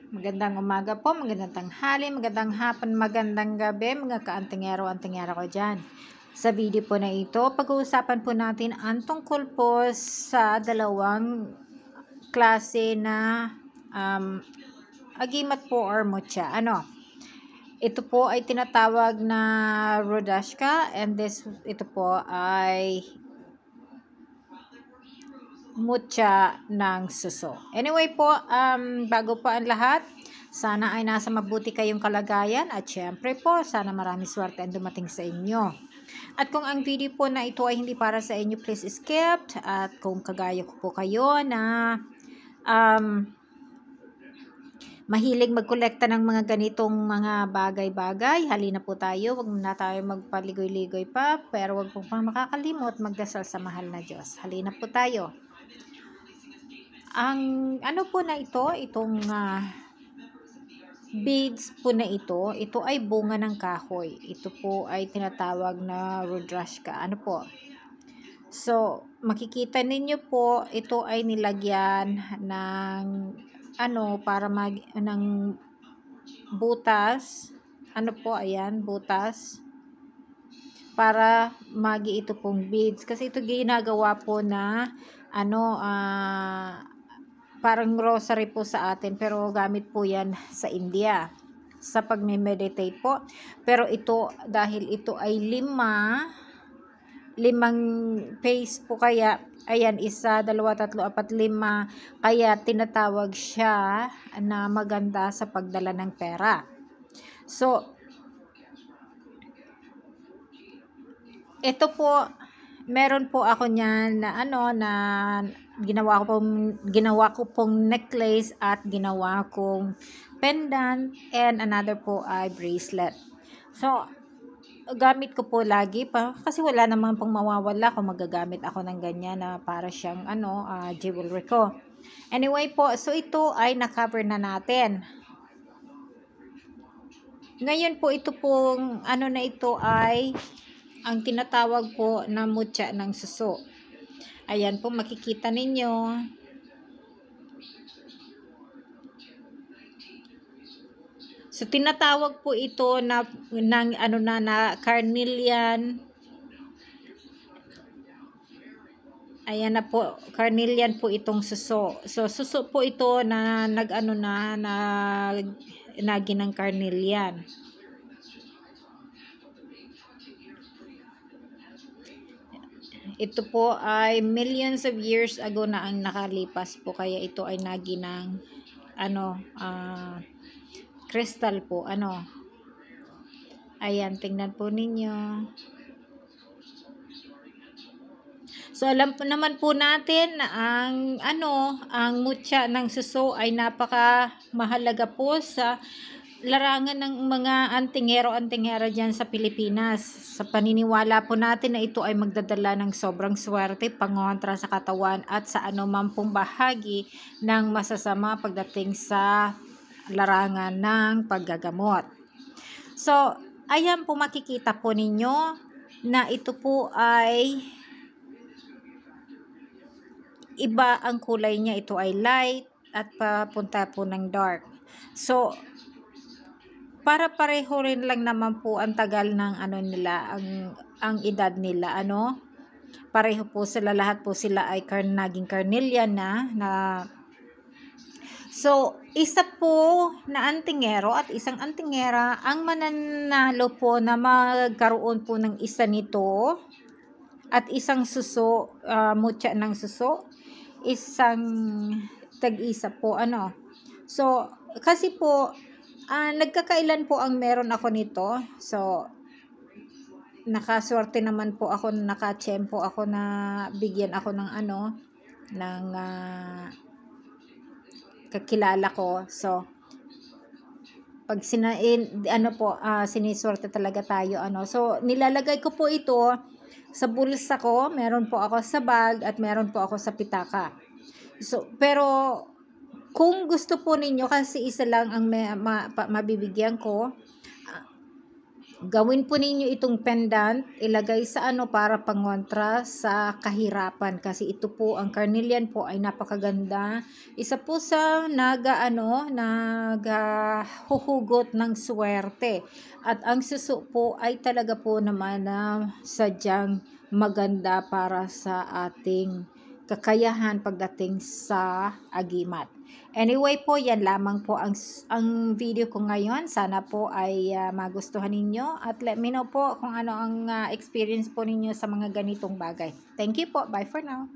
Magandang umaga po, magandang tanghali, magandang hapon, magandang gabi, mga kaantingero-antingero ko dyan. Sa video po na ito, pag-uusapan po natin ang tungkol po sa dalawang klase na agimat po or mutya. Ito po ay tinatawag na rodashka and ito po ay mutya ng suso. Anyway po, bago po ang lahat, sana ay nasa mabuti kayong kalagayan at syempre po, sana marami swerte ang dumating sa inyo. At kung ang video po na ito ay hindi para sa inyo, please skip. At kung kagaya ko po kayo na mahilig magkolekta ng mga ganitong mga bagay-bagay, halina po tayo, wag na tayo magpaligoy-ligoy pa, pero wag po pang makakalimot magdasal sa mahal na Diyos. Halina po tayo. Ang po na ito, itong beads po na ito ay bunga ng kahoy. Ito po ay tinatawag na rudrashka. So, makikita ninyo po, ito ay nilagyan ng para ng butas. Ayan, butas. Para magi ito pong beads. Kasi ito ginagawa po na parang rosary po sa atin, pero gamit po yan sa India sa pagme-meditate po. Pero ito, dahil ito ay limang phase po, kaya ayan, 1, 2, 3, 4, 5, kaya tinatawag siya na maganda sa pagdala ng pera. So, ito po, meron po ako niyan na na ginawa ko pong necklace at ginawa kong pendant, and another po ay bracelet. So, gamit ko po lagi kasi wala naman pong mawawala kung magagamit ako ng ganyan na para siyang jewelry ko. Anyway po, so ito ay na-cover na natin. Ngayon po, ito pong na ito ay ang tinatawag po na mutya ng suso. Ayan po, makikita ninyo. So, tinatawag po ito na carnelian. Ayan na po, carnelian po itong suso. So, suso po ito na ginang carnelian. Ito po ay millions of years ago na ang nakalipas po, kaya ito ay naginang crystal po. Ayan, tingnan po ninyo. So, alam po naman po natin na ang mutya ng suso ay napaka mahalaga po sa larangan ng mga antingero-antingera dyan sa Pilipinas. Sa paniniwala po natin na ito ay magdadala ng sobrang swerte, pangontra sa katawan at sa anumang pong bahagi ng masasama pagdating sa larangan ng paggagamot. So, ayan po, makikita po ninyo na ito po ay iba ang kulay niya. Ito ay light at papunta po ng dark. So, para pareho rin lang naman po ang tagal ng nila, ang edad nila, pareho po sila, lahat po sila ay naging carnelian na. So, isa po na antingero at isang antingera ang mananalo po na magkaroon po ng isa nito at isang suso, mutya ng suso, isang tag-isa po, So, kasi po, nagkakailan po ang meron ako nito. So, nakaswerte naman po ako, nakatsyempo ako na bigyan ako ng ng kakilala ko. So, pag siniswerte talaga tayo, So, nilalagay ko po ito sa bulsa ko, meron po ako sa bag, at meron po ako sa pitaka. So, pero kung gusto po ninyo, kasi isa lang ang mabibigyan ko, Gawin po ninyo itong pendant, ilagay sa ano para pangontra sa kahirapan kasi ito po ang carnelian po ay napakaganda. Isa po sa huhugot ng swerte. At ang suso po ay talaga po naman na sadyang maganda para sa ating kakayahan pagdating sa agimat. Anyway po, yan lamang po ang video ko ngayon. Sana po ay magustuhan ninyo at let me know po kung ano ang experience po ninyo sa mga ganitong bagay. Thank you po. Bye for now.